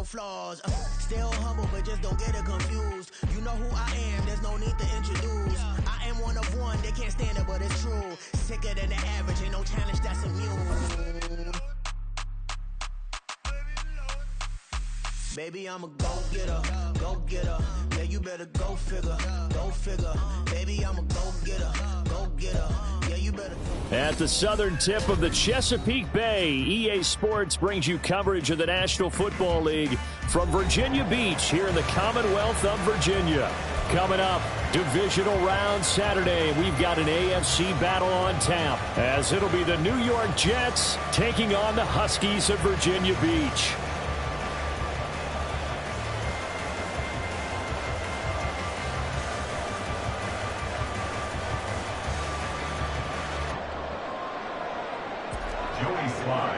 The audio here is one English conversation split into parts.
no flaws. Still humble, but just don't get it confused. You know who I am, there's no need to introduce. I am one of one, they can't stand it, but it's true. Sicker than the average, ain't no challenge that's immune. Baby, I'm a go-getter, go-getter. Yeah, you better go figure, go figure. Baby, I'm a go-getter, go-getter. Yeah, you better. At the southern tip of the Chesapeake Bay, EA Sports brings you coverage of the National Football League from Virginia Beach here in the Commonwealth of Virginia. Coming up, divisional round Saturday, we've got an AFC battle on tap, as it'll be the New York Jets taking on the Huskies of Virginia Beach.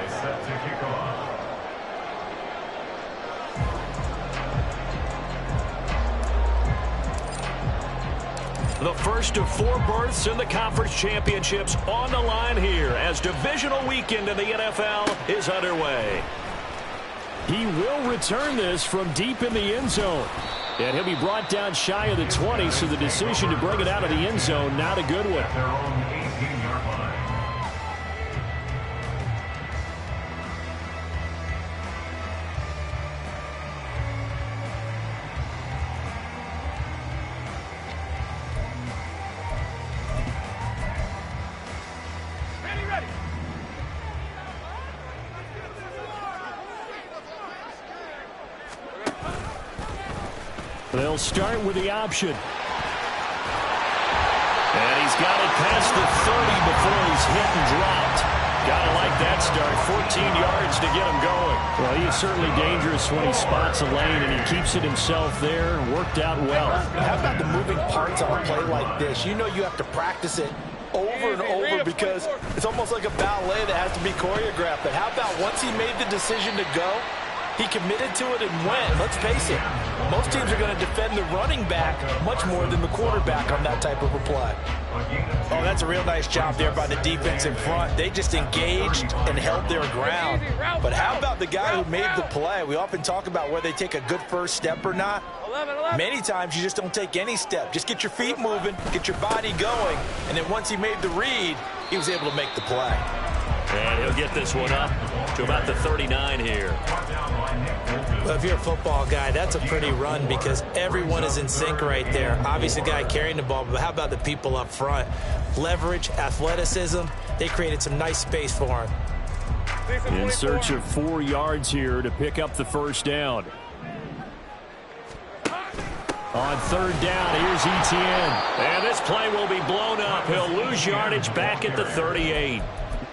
Set to kick off. The first of 4 berths in the conference championships on the line here as divisional weekend in the NFL is underway. He will return this from deep in the end zone. And he'll be brought down shy of the 20, so the decision to bring it out of the end zone, not a good one. At their own 18-yard line. They'll start with the option. And he's got it past the 30 before he's hit and dropped. Gotta like that start. 14 yards to get him going. Well, he is certainly dangerous when he spots a lane, and he keeps it himself there. Worked out well. How about the moving parts on a play like this? You know you have to practice it over and over because it's almost like a ballet that has to be choreographed. But how about once he made the decision to go, he committed to it and went. Let's face it, most teams are going to defend the running back much more than the quarterback on that type of a play. Oh, that's a real nice job there by the defense in front. They just engaged and held their ground. But how about the guy who made the play? We often talk about whether they take a good first step or not. Many times you just don't take any step. Just get your feet moving, get your body going, and then once he made the read, he was able to make the play. And he'll get this one up to about the 39 here. Well, if you're a football guy, that's a pretty run because everyone is in sync right there. Obviously, the guy carrying the ball, but how about the people up front? Leverage, athleticism, they created some nice space for him. In search of 4 yards here to pick up the first down. On third down, here's Etienne. And this play will be blown up. He'll lose yardage back at the 38.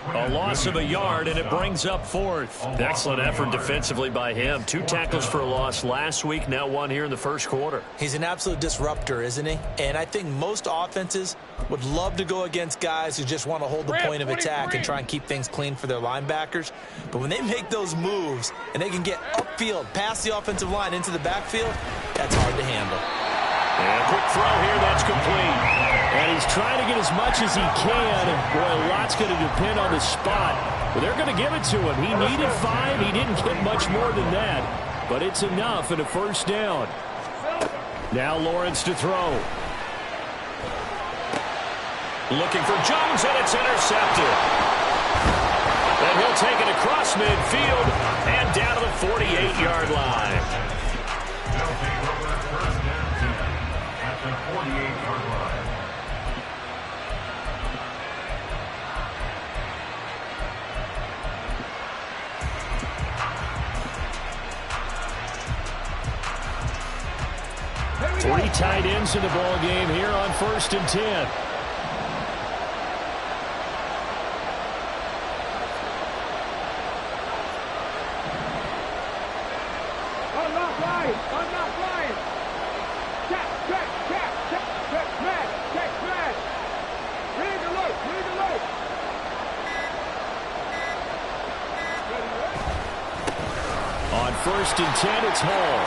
A loss of a yard, and it brings up 4th. Excellent effort defensively by him. 2 tackles for a loss last week, now 1 here in the first quarter. He's an absolute disruptor, isn't he? And I think most offenses would love to go against guys who just want to hold the point of attack and try and keep things clean for their linebackers. But when they make those moves and they can get upfield, past the offensive line into the backfield, that's hard to handle. And a quick throw here, that's complete. And he's trying to get as much as he can. And boy, a lot's going to depend on the spot. But they're going to give it to him. He needed 5. He didn't get much more than that. But it's enough and a first down. Now Lawrence to throw. Looking for Jones, and it's intercepted. And he'll take it across midfield and down to the 48-yard line. They'll take over first down at the 48-yard line. Three tight ends in the ball game here on 1st and 10. On 1st and 10, it's Hall.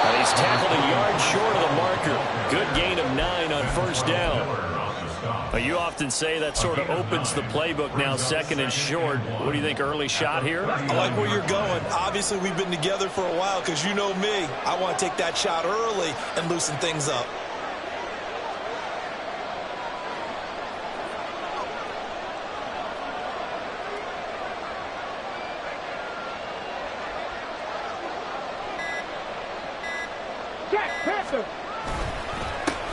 And he's tackled a yard short of the marker. Good gain of 9 on first down. Well, you often say that sort of opens the playbook now, second and short. What do you think, early shot here? I like where you're going. Obviously, we've been together for a while because you know me. I want to take that shot early and loosen things up.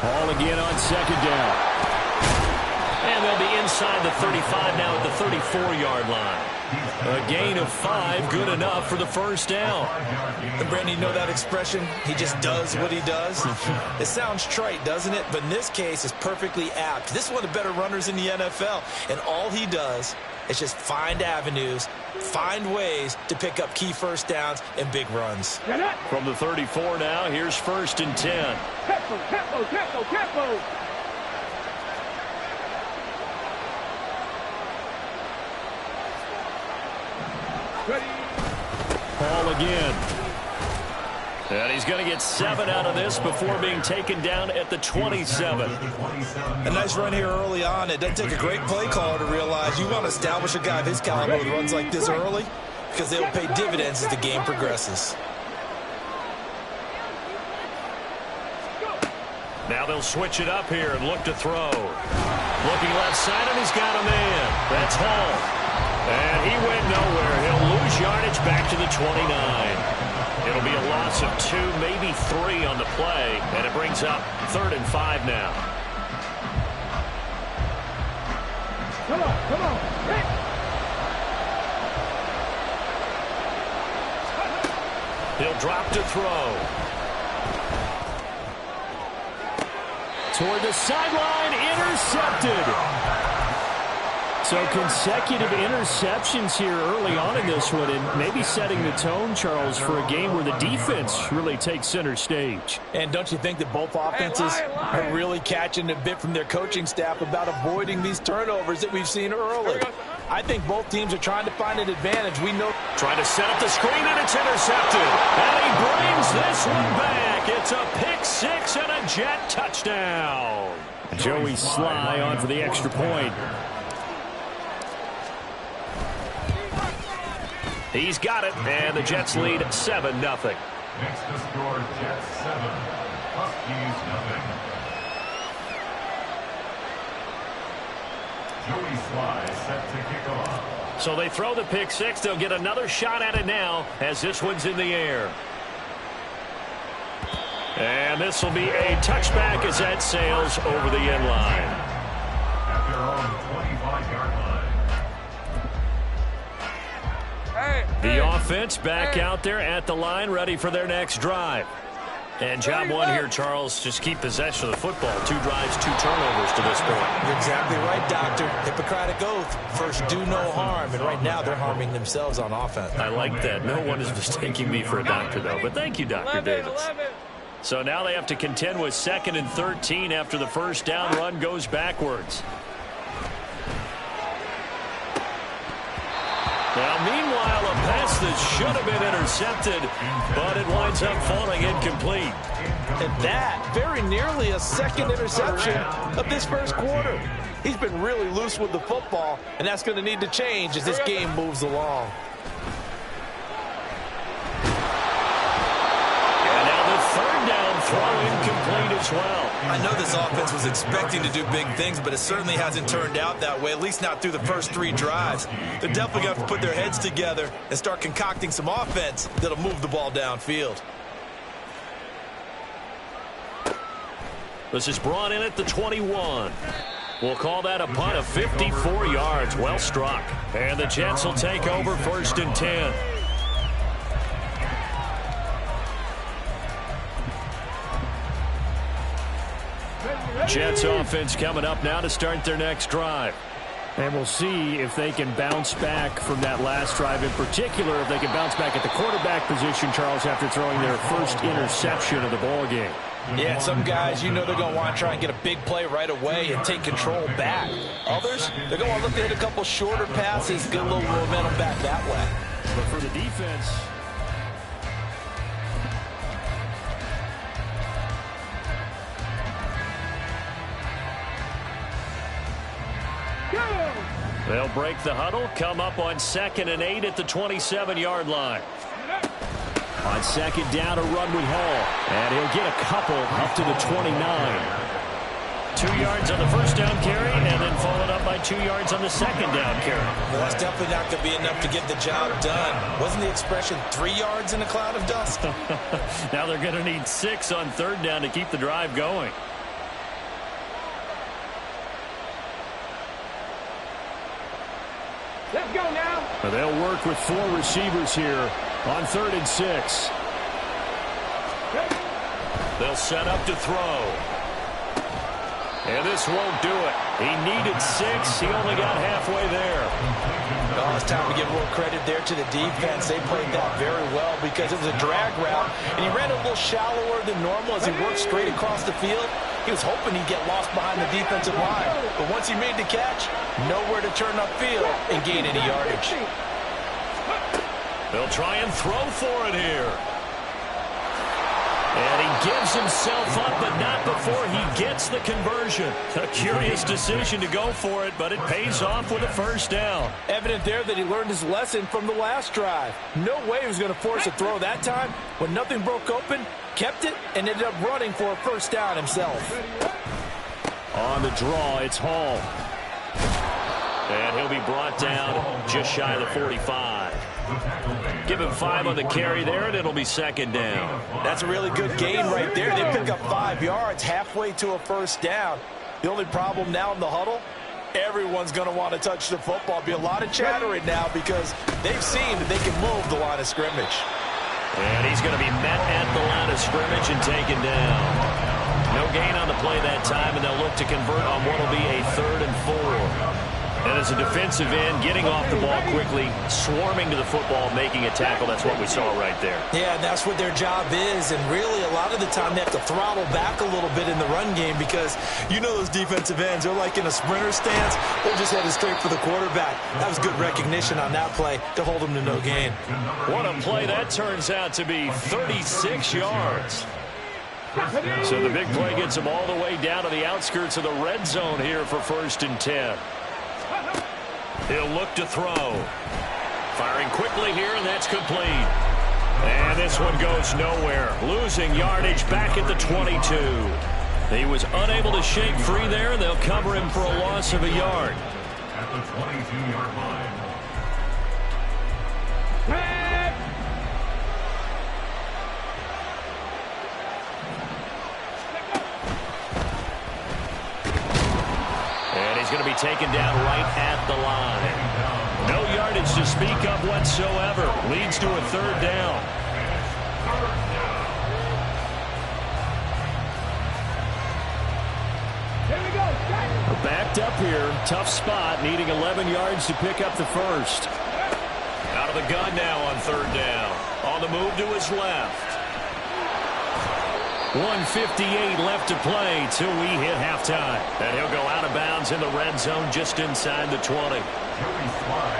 Ball again on second down. And they'll be inside the 35 now at the 34-yard line. A gain of 5, good enough for the first down. And Brandon, you know that expression? He just does what he does? It sounds trite, doesn't it? But in this case, it's perfectly apt. This is one of the better runners in the NFL. And all he does is just find avenues, find ways to pick up key first downs and big runs. From the 34 now, here's 1st and 10. Tempo. Ball again. And he's going to get 7 out of this before being taken down at the 27. A nice run here early on. It doesn't take a great play caller to realize you want to establish a guy of his caliber with runs like this early because they will pay dividends as the game progresses. Now they'll switch it up here and look to throw. Looking left side, and he's got a man. That's Hall. And he went nowhere. He'll lose yardage back to the 29. It'll be a loss of 2, maybe 3 on the play, and it brings up 3rd and 5 now. Come on. He'll drop to throw. Toward the sideline, intercepted. So consecutive interceptions here early on in this one, and maybe setting the tone, Charles, for a game where the defense really takes center stage. And don't you think that both offenses are really catching a bit from their coaching staff about avoiding these turnovers that we've seen early? I think both teams are trying to find an advantage. We know. Trying to set up the screen, and it's intercepted. And he brings this one back. It's a pick 6 and a Jet touchdown. Joey Sly on for the extra point. He's got it, and the Jets lead 7-0. Next to score, Jets 7, Huskies 0. Joey Sly set to kick off. So they throw the pick 6. They'll get another shot at it now as this one's in the air. And this will be a touchback as that sails over the end line. At their own 25-yard line. The offense back out there at the line, ready for their next drive. And job one here, Charles, just keep possession of the football. 2 drives, 2 turnovers to this point. You're exactly right, Doctor. Hippocratic oath. First, do no harm. And right now, they're harming themselves on offense. I like that. No one is mistaking me for a doctor, though. But thank you, Dr. Davis. So now they have to contend with 2nd and 13 after the first down run goes backwards. Now, meanwhile, a pass that should have been intercepted, but it winds up falling incomplete. And that, very nearly a second interception of this first quarter. He's been really loose with the football, and that's going to need to change as this game moves along. And now the 3rd down throw incomplete as well. I know this offense was expecting to do big things, but it certainly hasn't turned out that way, at least not through the first 3 drives. They're definitely going to have to put their heads together and start concocting some offense that'll move the ball downfield. This is brought in at the 21. We'll call that a punt of 54 yards. Well struck. And the Jets will take over 1st and 10. Jets offense coming up now to start their next drive. And we'll see if they can bounce back from that last drive, in particular if they can bounce back at the quarterback position, Charles, after throwing their first interception of the ball game. Yeah, some guys, you know they're going to want to try and get a big play right away and take control back. Others, they're going to look to hit a couple shorter passes, get a little momentum back that way. But for the defense, They'll break the huddle, come up on 2nd and 8 at the 27-yard line. On 2nd down, a run with Hall. And he'll get a couple up to the 29. 2 yards on the first down carry, and then followed up by 2 yards on the second down carry. Well, that's definitely not going to be enough to get the job done. Wasn't the expression 3 yards in a cloud of dust? Now they're going to need 6 on 3rd down to keep the drive going. Let's go now. They'll work with 4 receivers here on 3rd and 6. They'll set up to throw. And this won't do it. He needed 6. He only got halfway there. Oh, it's time to give more credit there to the defense. They played that very well because it was a drag route, and he ran a little shallower than normal as he worked straight across the field. He was hoping he'd get lost behind the defensive line. But once he made the catch, nowhere to turn upfield and gain any yardage. They'll try and throw for it here. And he gives himself up, but not before he gets the conversion. A curious decision to go for it, but it pays off with a first down. Evident there that he learned his lesson from the last drive. No way he was going to force a throw that time. When nothing broke open, kept it, and ended up running for a first down himself. On the draw, it's Hall. And he'll be brought down just shy of the 45. Give him 5 on the carry there, and it'll be 2nd down. That's a really good gain right there. They pick up 5 yards halfway to a first down. The only problem now in the huddle, everyone's going to want to touch the football. Be a lot of chattering now because they've seen that they can move the line of scrimmage. And he's going to be met at the line of scrimmage and taken down. No gain on the play that time, and they'll look to convert on what will be a 3rd and 4. And as a defensive end, getting off the ball quickly, swarming to the football, making a tackle, that's what we saw right there. Yeah, that's what their job is. And really, a lot of the time, they have to throttle back a little bit in the run game because you know those defensive ends, they're like in a sprinter stance. They're just headed straight for the quarterback. That was good recognition on that play to hold them to no gain. What a play that turns out to be, 36 yards. So the big play gets them all the way down to the outskirts of the red zone here for 1st and 10. He'll look to throw. Firing quickly here, and that's complete. And this one goes nowhere. Losing yardage back at the 22. He was unable to shake free there, and they'll cover him for a loss of a yard. At the 22-yard line. And he's going to be taken down right at the line. No yardage to speak of whatsoever. Leads to a 3rd down. Here we go. We're backed up here. Tough spot. Needing 11 yards to pick up the first. Out of the gun now on 3rd down. On the move to his left. 1:58 left to play till we hit halftime. And he'll go out of bounds in the red zone just inside the 20.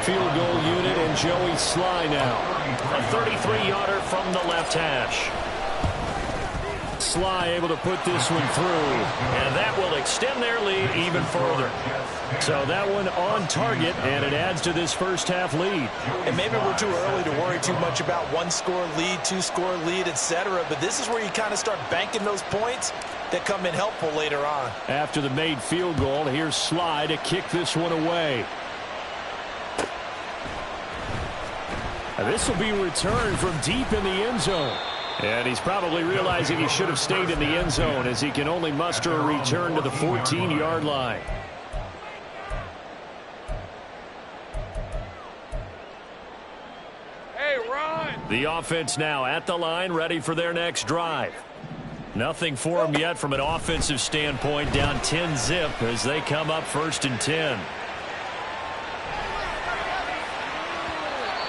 Field goal unit and Joey Sly now. A 33-yarder from the left hash. Sly able to put this one through. And that will extend their lead even further. So that one on target, and it adds to this first half lead. And maybe we're too early to worry too much about 1-score lead, 2-score lead, etc. But this is where you kind of start banking those points that come in helpful later on. After the made field goal, here's Sly to kick this one away. And this will be returned from deep in the end zone. And he's probably realizing he should have stayed in the end zone as he can only muster a return to the 14-yard line. Hey, run! The offense now at the line, ready for their next drive. Nothing for them yet from an offensive standpoint, down 10-zip as they come up 1st and 10.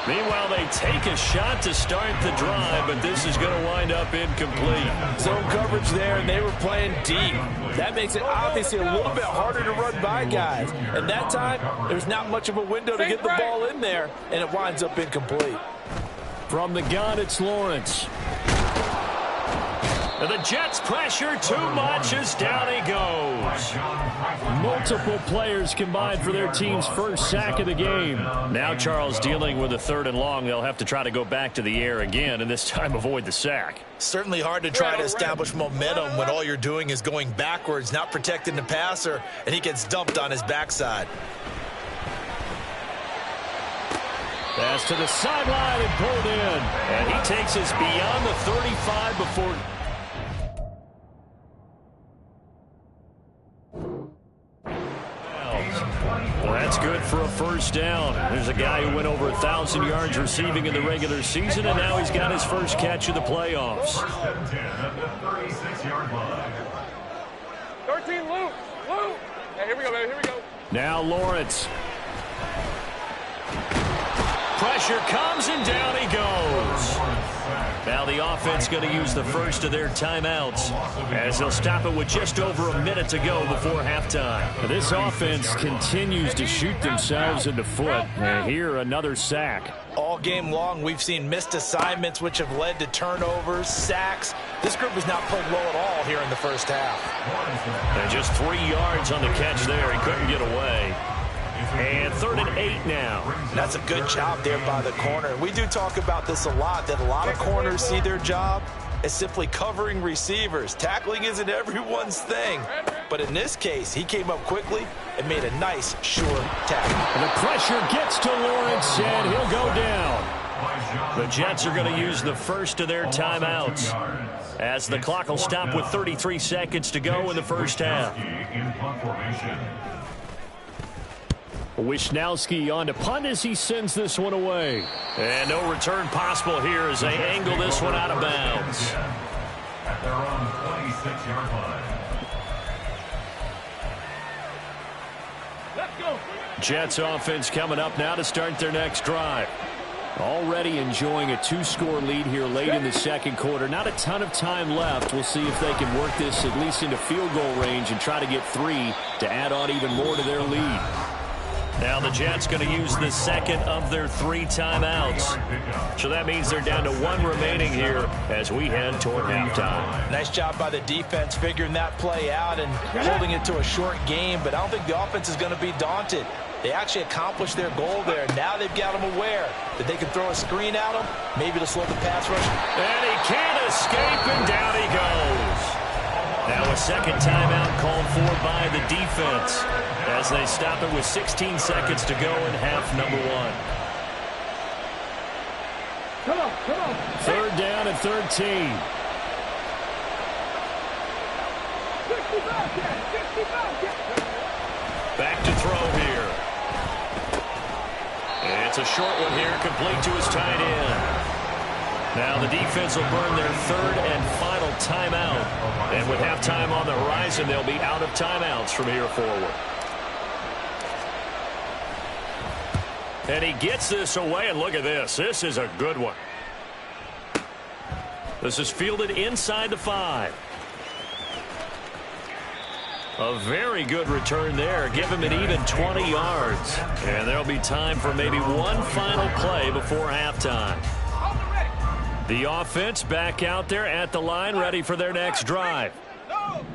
Meanwhile, they take a shot to start the drive, but this is going to wind up incomplete. Zone coverage there, and they were playing deep. That makes it obviously a little bit harder to run by guys. And that time, there's not much of a window to get the ball in there, and it winds up incomplete. From the gun, it's Lawrence. And the Jets pressure too much as down he goes. Multiple players combined for their team's first sack of the game. Now Charles dealing with a 3rd and long. They'll have to try to go back to the air again and this time avoid the sack. Certainly hard to try to establish momentum when all you're doing is going backwards, not protecting the passer, and he gets dumped on his backside. Pass to the sideline and pulled in. And he takes us beyond the 35 before... Well, that's good for a first down. There's a guy who went over 1,000 yards receiving in the regular season, and now he's got his first catch of the playoffs. 13, Luke. Hey, here we go, baby. Here we go. Now Lawrence. Pressure comes, and down he goes. Now the offense going to use the first of their timeouts as they'll stop it with just over a minute to go before halftime. This offense continues to shoot themselves in the foot. And here, another sack. All game long, we've seen missed assignments, which have led to turnovers, sacks. This group has not played low at all here in the first half. And just 3 yards on the catch there. He couldn't get away. And 3rd and 8 now. That's a good job there by the corner. We do talk about this a lot, that a lot of corners see their job as simply covering receivers. Tackling isn't everyone's thing. But in this case, he came up quickly and made a nice, sure tackle. And the pressure gets to Lawrence, and he'll go down. The Jets are going to use the first of their timeouts as the clock will stop with 33 seconds to go in the first half. Wisnowski on to punt as he sends this one away. And no return possible here as they angle this one out of bounds. At their own 26-yard line. Let's go. Jets offense coming up now to start their next drive. Already enjoying a 2-score lead here late in the second quarter. Not a ton of time left. We'll see if they can work this at least into field goal range and try to get 3 to add on even more to their lead. Now the Jets going to use the second of their 3 timeouts. So that means they're down to 1 remaining here as we head toward halftime. Nice job by the defense figuring that play out and holding it to a short game, but I don't think the offense is going to be daunted. They actually accomplished their goal there. Now they've got them aware that they can throw a screen at them, maybe to slow the pass rush. And he can't escape, and down he goes. Now a second timeout called for by the defense as they stop it with 16 seconds to go in half number 1. Come on. 3rd down and 13. 65. Back to throw here. It's a short one here, complete to his tight end. Now the defense will burn their 3rd and final timeout. And with halftime on the horizon, they'll be out of timeouts from here forward. And he gets this away, and look at this. This is a good one. This is fielded inside the 5. A very good return there. Give him an even 20 yards. And there'll be time for maybe one final play before halftime. The offense back out there at the line, ready for their next drive.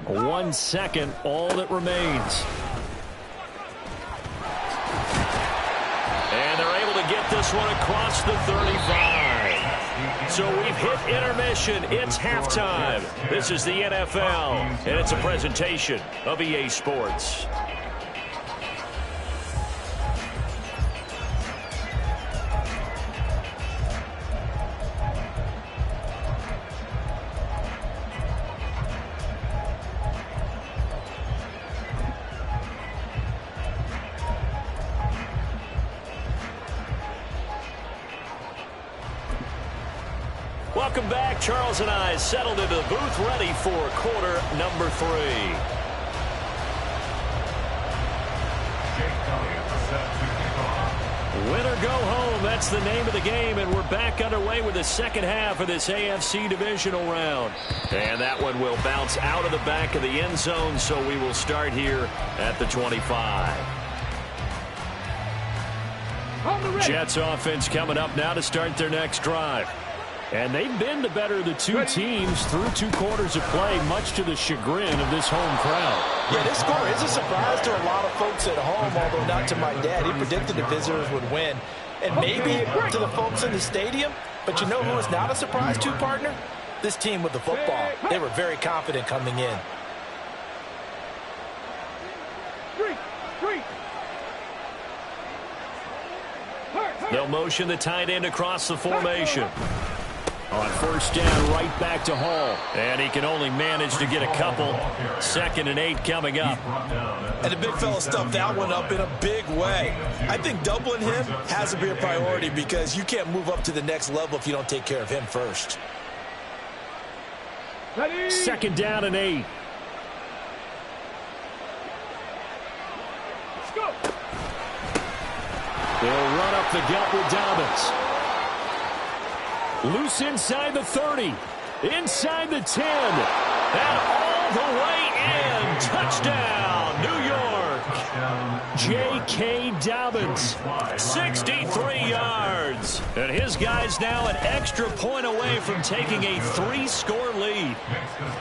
1 second, all that remains. And they're able to get this one across the 35. So we've hit intermission. It's halftime. This is the NFL, and it's a presentation of EA Sports. Welcome back. Charles and I settled into the booth, ready for quarter number 3. Win or go home, that's the name of the game, and we're back underway with the second half of this AFC divisional round. And that one will bounce out of the back of the end zone, so we will start here at the 25. Jets offense coming up now to start their next drive. And they've been the better of the two teams through 2 quarters of play, much to the chagrin of this home crowd. Yeah, this score is a surprise to a lot of folks at home, although not to my dad. He predicted the visitors would win. And maybe to the folks in the stadium, but you know who is not a surprise to, partner? This team with the football. They were very confident coming in. They'll motion the tight end across the formation. On first down, right back to Hall. And he can only manage to get a couple. 2nd and 8 coming up. And the big fella stuffed that one up in a big way. I think doubling him has to be a priority because you can't move up to the next level if you don't take care of him first. 2nd down and 8. They'll run up the gut with Dobbins. Loose inside the 30. Inside the 10. And all the way in. Touchdown, New York. J.K. Dobbins, 63 yards. And his guy's now an extra point away from taking a 3-score lead.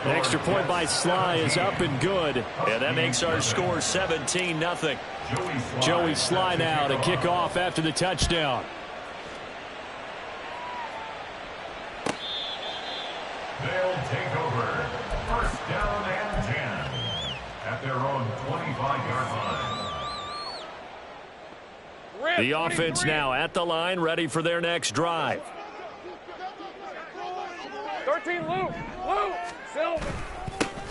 An extra point by Sly is up and good. And that makes our score 17-0. Joey Sly now to kick off after the touchdown. They'll take over. First down and 10 at their own 25-yard line. The offense now at the line, ready for their next drive. 13, Luke, Silver.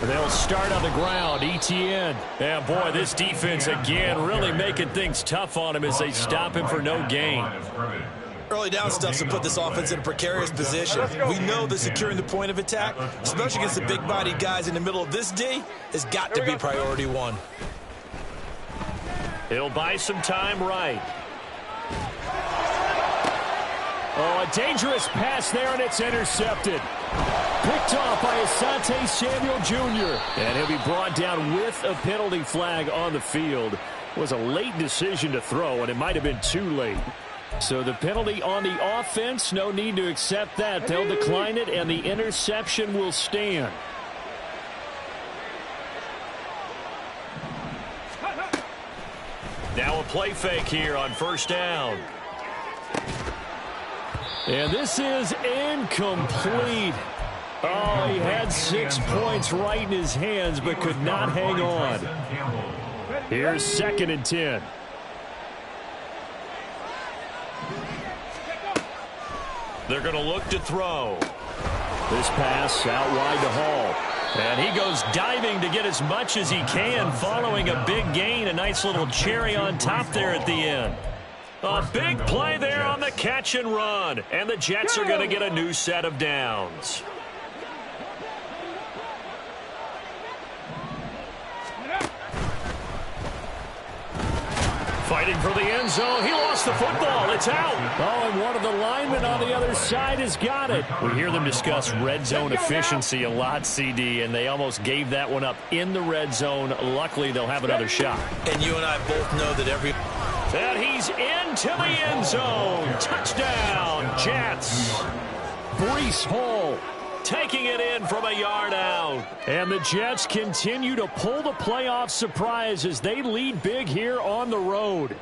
They'll start on the ground, ETN. And boy, this defense again really making things tough on him as they stop him for no gain. Early down stuff's to put this offense in a precarious position. We know that securing the point of attack, especially against the big-bodied guys in the middle of this D, has got to be priority 1. He'll buy some time right. Oh, a dangerous pass there, and it's intercepted. Picked off by Asante Samuel Jr. And he'll be brought down with a penalty flag on the field. It was a late decision to throw, and it might have been too late. So the penalty on the offense, no need to accept that. They'll decline it, and the interception will stand. Now a play fake here on first down. And this is incomplete. Oh, he had 6 points right in his hands, but could not hang on. Here's 2nd and 10. They're going to look to throw. This pass out wide to Hall. And he goes diving to get as much as he can following a big gain. A nice little cherry on top there at the end. A big play there on the catch and run. And the Jets are going to get a new set of downs. Fighting for the end zone. He lost the football. It's out. Oh, and one of the linemen on the other side has got it. We hear them discuss red zone efficiency a lot, CD, and they almost gave that one up in the red zone. Luckily, they'll have another shot. And you and I both know that every... And he's into the end zone. Touchdown, Jets. Breece Hall taking it in from a yard out. And the Jets continue to pull the playoff surprise as they lead big here on the road.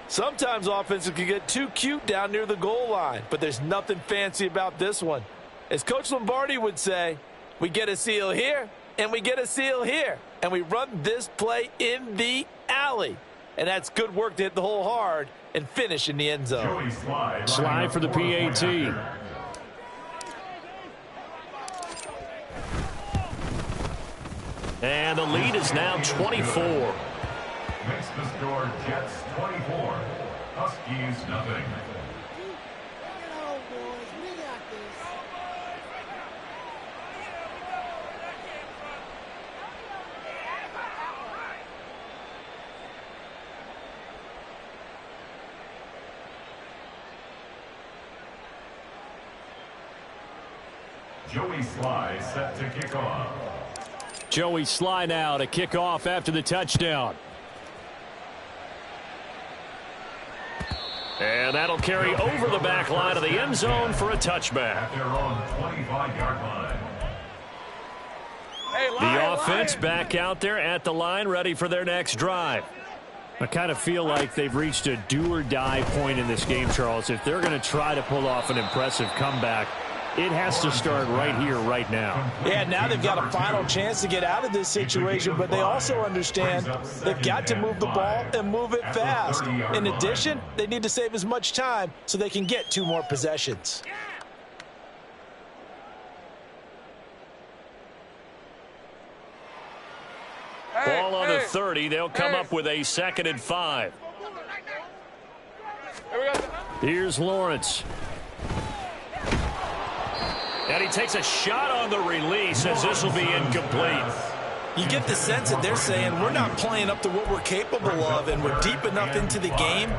Sometimes offenses can get too cute down near the goal line, but there's nothing fancy about this one. As Coach Lombardi would say, we get a seal here, and we get a seal here, and we run this play in the alley. And that's good work to hit the hole hard and finish in the end zone. Slide for the PAT. And the lead is now 24. Makes the score Jets 24, Huskies nothing. Joey Sly set to kick off. Joey Sly now to kick off after the touchdown. And that'll carry over the back line of the end zone for a touchback. At their own 25-yard line. Hey, The offense back out there at the line, ready for their next drive. I kind of feel like they've reached a do-or-die point in this game, Charles. If they're going to try to pull off an impressive comeback, it has to start right here, right now. Yeah, now they've got a final chance to get out of this situation, but they also understand they've got to move the ball and move it fast. In addition, they need to save as much time so they can get 2 more possessions. Ball on the 30. They'll come up with a 2nd and 5. Here's Lawrence. And he takes a shot on the release as this will be incomplete. You get the sense that they're saying we're not playing up to what we're capable of, and we're deep enough into the game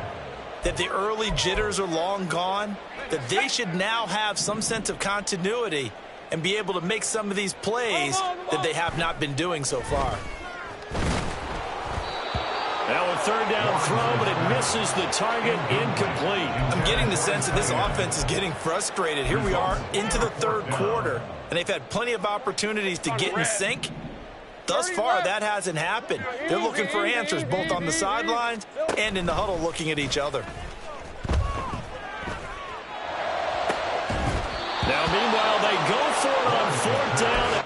that the early jitters are long gone, that they should now have some sense of continuity and be able to make some of these plays that they have not been doing so far. Now a 3rd down throw, but it misses the target, incomplete. I'm getting the sense that this offense is getting frustrated. Here we are into the 3rd quarter, and they've had plenty of opportunities to get in sync. Thus far, that hasn't happened. They're looking for answers both on the sidelines and in the huddle looking at each other. Now, meanwhile, they go for it on 4th down.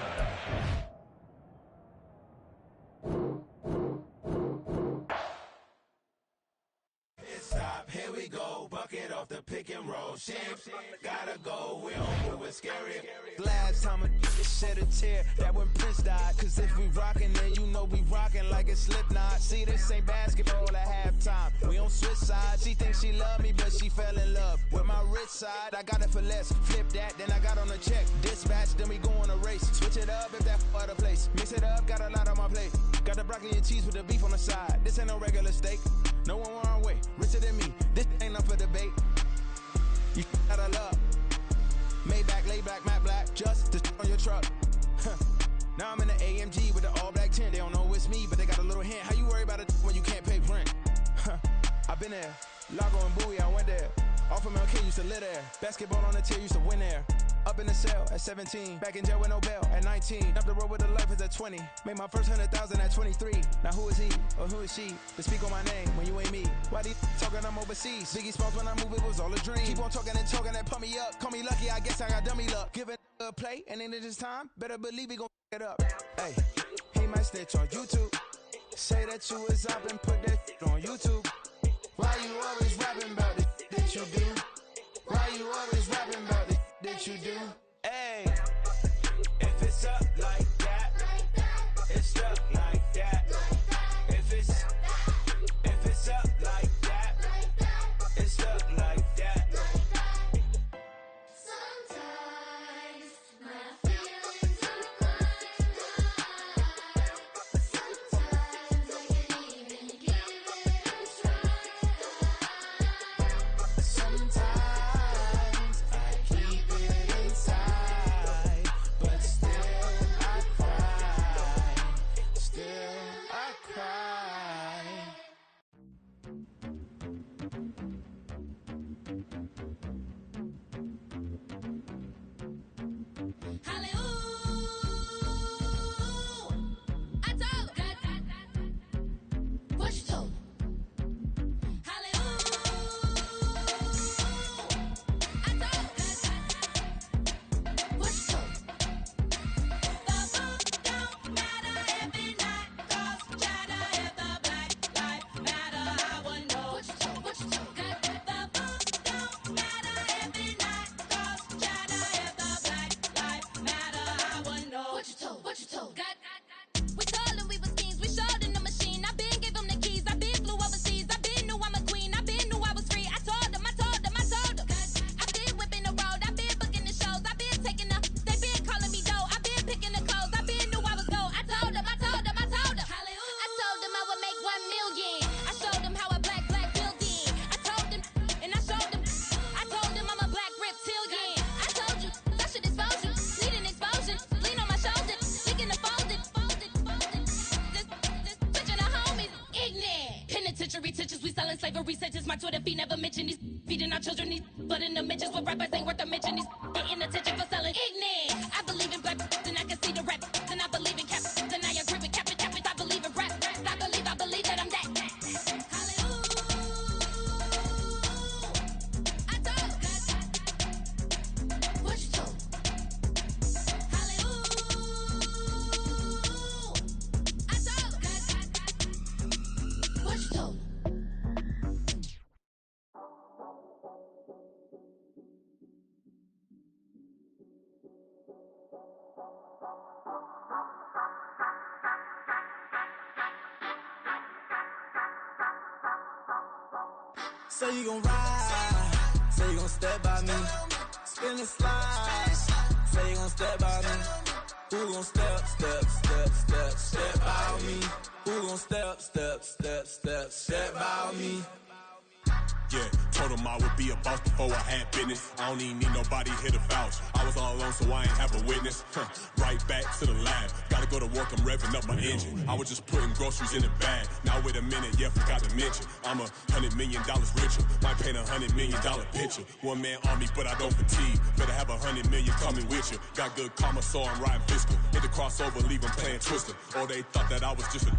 Here we go, bucket off the pick and roll. Champs, gotta go, we don't move it scary. Last time a shed a tear, that when Prince died. Cause if we rockin' then you know we rockin' like a Slipknot. See, this ain't basketball at halftime. We on switch sides. She thinks she love me, but she fell in love with my rich side. I got it for less, flip that, then I got on a check. Dispatch, then we go on a race. Switch it up if that other place. Mix it up, got a lot on my plate. Got the broccoli and cheese with the beef on the side. This ain't no regular steak. No one wrong way, richer than me. This ain't up for debate. You out of luck. Maybach, lay back, matte black, just to on your truck. Now I'm in the AMG with the all black tint. They don't know it's me, but they got a little hint. How you worry about it when you can't pay rent? I've been there. Lago and Bowie, I went there. Off of MLK, used to live there. Basketball on the tier, used to win there. Up in the cell at 17. Back in jail with no bail at 19. Up the road with the life is at 20. Made my first 100,000 at 23. Now who is he or who is she to speak on my name when you ain't me? Why these talking I'm overseas? Biggie Smalls when I move it was all a dream. Keep on talking and pump me up. Call me lucky, I guess I got dummy luck. Give it a play and then it's time. Better believe we gon' it up. Hey, he might snitch on YouTube. Say that you was up and put that on YouTube. Why you always rapping about it that you do? Why you always rapping about it that you do? Hey, if it's up like that, it's stuck like that. If it's up like that, it's stuck like that. Sometimes my feelings are blind. Sometimes I can't even give it a try. Sometimes I keep it inside, but still I cry. Still I cry. I told what you told. Hallelujah. I told what you told. The book don't matter if it not cause chatter if the black life matter. I would know what you told. The book don't matter if it not cause chatter if the black life matter. I would know what you told. We told them we was kings, we showed in the machine. I been gave them the keys, I been flew overseas. I been knew I'm a queen, I been knew I was free. I told them. I been whipping the road, I been booking the shows. I been taking the, they been calling me dough. I been picking the clothes, I been knew I was gold. I told them. I told them I would make 1 million. I showed them how a black building. I told them, and I showed them. I told them I'm a black reptilian. I told you, that should expose you. Need an explosion, lean on my shoulder, licking the folded. Just switching the homies, ignorant. Penitentiary teachers, we selling slavery sentences. My Twitter feed never mention these. our children these, but in the mentions with rappers ain't worth a mention. These getting attention for selling ignorant. I believe in black, and I can see the rap, and I believe in cap, and I agree with cap. I believe in rap, I believe that I'm that. Hallelujah. I told God, what you told? Hallelujah. I told God, what you told? Say you gon' ride, say you gon' step by me, spin and slide, say you gon' step by me. Who gon' step by me? Who gon' step by me? Yeah, told him I would be a boss before I had business. I don't even need nobody here to vouch. I was all alone, so I ain't have a witness. Right back to the lab. Gotta go to work, I'm revving up my engine. I was just putting groceries in the bag. Now wait a minute, yeah, forgot to mention. I'm $100 million richer. Might paint $100 million picture. One man army, but I don't fatigue. Better have 100 million coming with you. Got good karma, so I'm riding fiscal. Hit the crossover, leave 'em playing Twister. Or they thought that I was just a...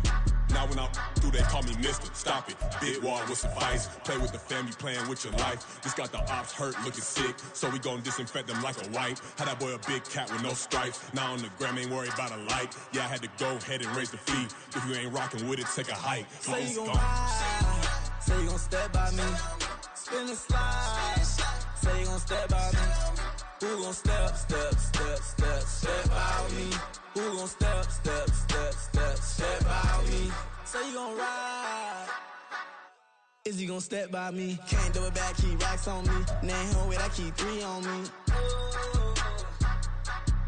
Now when I do, they call me mister. Stop it. Big wall with suffice. Play with the family, playing with your life. This got the ops hurt, looking sick. So we gon' disinfect them like a wipe. Had that boy a big cat with no stripes. Now on the gram, ain't worried about a light. Yeah, I had to go ahead and raise the fee. If you ain't rocking with it, take a hike. Say you gon' ride, say you gon' step by me, spin and slide. Say you gon' step by me. Who gon' step by me? Who gon' step by me? Say you gon' ride. Is he gon' step by me? Can't do it back, keep racks on me. Name home with, I keep 3 on me.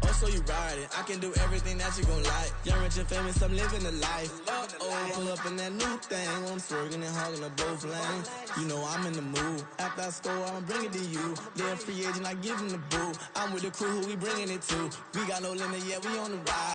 Oh, so you riding. I can do everything that you gon' like. Young, rich, and famous, I'm living the life. Uh-oh, pull up in that new thing. I'm swerving and hogging up both lanes. You know I'm in the mood. After I score, I'ma bring it to you. They're a free agent, I give him the boo. I'm with the crew, who we bringing it to. We got no limit, yeah, we on the ride.